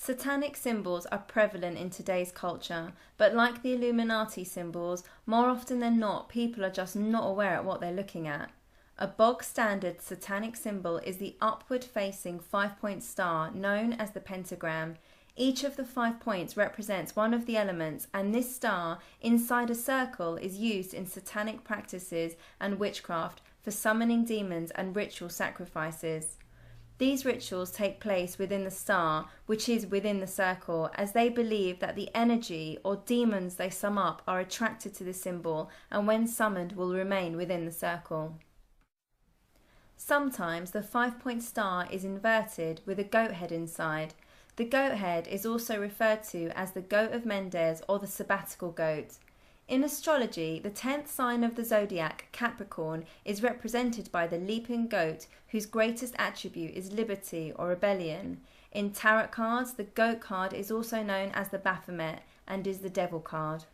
Satanic symbols are prevalent in today's culture, but like the Illuminati symbols, more often than not, people are just not aware at what they're looking at. A bog-standard satanic symbol is the upward-facing 5-point star known as the pentagram. Each of the 5 points represents one of the elements, and this star inside a circle is used in satanic practices and witchcraft for summoning demons and ritual sacrifices. These rituals take place within the star, which is within the circle, as they believe that the energy or demons they sum up are attracted to the symbol and when summoned will remain within the circle. Sometimes the 5-point star is inverted with a goat head inside. The goat head is also referred to as the goat of Mendes or the sabbatical goat. In astrology, the 10th sign of the zodiac, Capricorn, is represented by the leaping goat, whose greatest attribute is liberty or rebellion. In tarot cards, the goat card is also known as the Baphomet and is the devil card.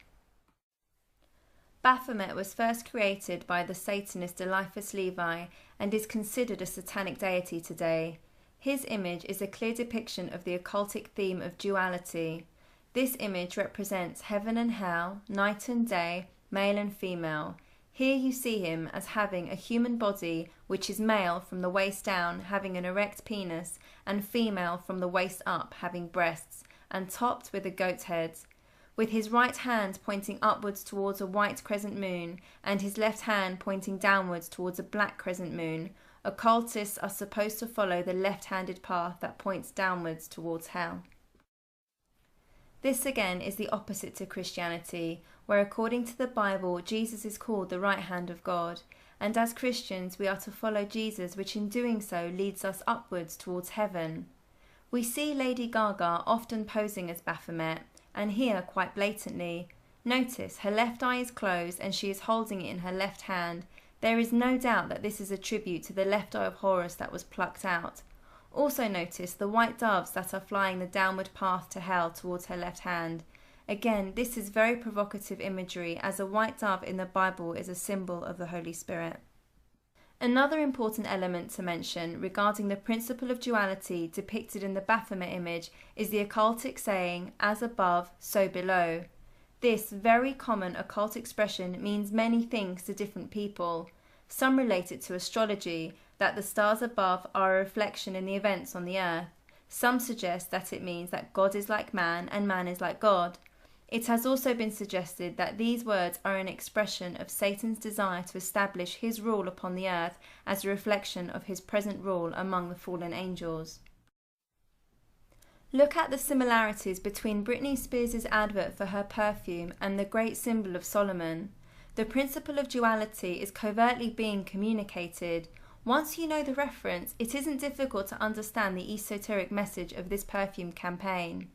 Baphomet was first created by the Satanist Eliphas Levi and is considered a satanic deity today. His image is a clear depiction of the occultic theme of duality. This image represents heaven and hell, night and day, male and female. Here you see him as having a human body, which is male from the waist down, having an erect penis, and female from the waist up, having breasts, and topped with a goat's head. With his right hand pointing upwards towards a white crescent moon, and his left hand pointing downwards towards a black crescent moon, occultists are supposed to follow the left-handed path that points downwards towards hell. This again is the opposite to Christianity, where according to the Bible, Jesus is called the right hand of God, and as Christians we are to follow Jesus, which in doing so leads us upwards towards heaven. We see Lady Gaga often posing as Baphomet, and here quite blatantly. Notice her left eye is closed and she is holding it in her left hand. There is no doubt that this is a tribute to the left eye of Horus that was plucked out. Also notice the white doves that are flying the downward path to hell towards her left hand. Again, this is very provocative imagery, as a white dove in the Bible is a symbol of the Holy Spirit. Another important element to mention regarding the principle of duality depicted in the Baphomet image is the occultic saying, as above, so below. This very common occult expression means many things to different people. Some relate it to astrology, that the stars above are a reflection in the events on the earth. Some suggest that it means that God is like man and man is like God. It has also been suggested that these words are an expression of Satan's desire to establish his rule upon the earth as a reflection of his present rule among the fallen angels. Look at the similarities between Britney Spears' advert for her perfume and the great symbol of Solomon. The principle of duality is covertly being communicated. Once you know the reference, it isn't difficult to understand the esoteric message of this perfume campaign.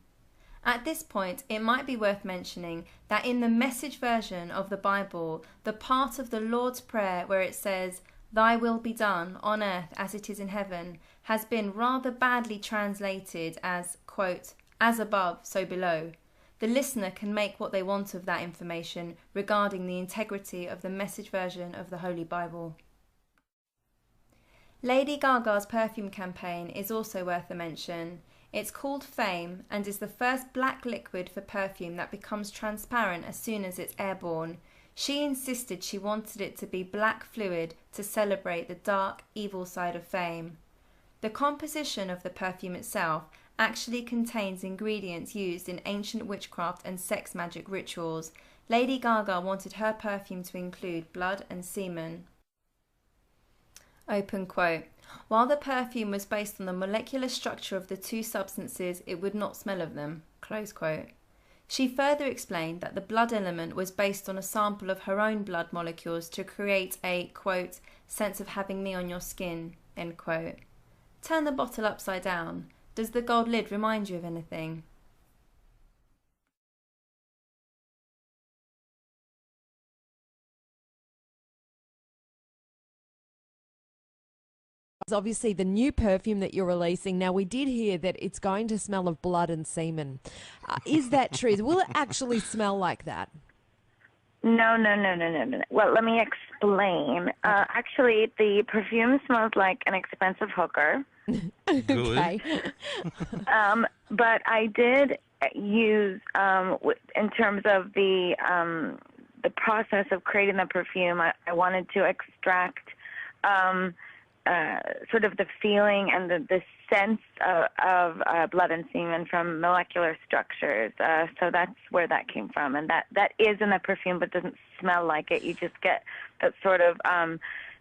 At this point, it might be worth mentioning that in the Message version of the Bible, the part of the Lord's Prayer where it says, "Thy will be done on earth as it is in heaven," has been rather badly translated as, quote, "as above, so below." The listener can make what they want of that information regarding the integrity of the Message version of the Holy Bible. Lady Gaga's perfume campaign is also worth a mention. It's called Fame and is the first black liquid for perfume that becomes transparent as soon as it's airborne. She insisted she wanted it to be black fluid to celebrate the dark, evil side of fame. The composition of the perfume itself actually contains ingredients used in ancient witchcraft and sex magic rituals. Lady Gaga wanted her perfume to include blood and semen. Open quote. While the perfume was based on the molecular structure of the two substances, it would not smell of them. Close quote. She further explained that the blood element was based on a sample of her own blood molecules to create a, quote, sense of having me on your skin, end quote. Turn the bottle upside down. Does the gold lid remind you of anything? Obviously the new perfume that you're releasing. Now, we did hear that it's going to smell of blood and semen. Is that true? Will it actually smell like that? No. Well, let me explain. Actually, the perfume smells like an expensive hooker. Okay. but I did use, in terms of the process of creating the perfume, I wanted to extract sort of the feeling and the sense of blood and semen from molecular structures. So that's where that came from. And that is in the perfume, but doesn't smell like it. You just get that sort of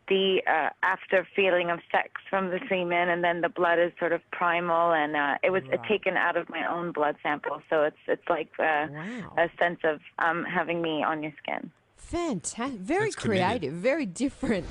the after feeling of sex from the semen, and then the blood is sort of primal, and it was taken out of my own blood sample. So it's like a sense of having me on your skin. Fantastic. Very That's committed. creative, very different.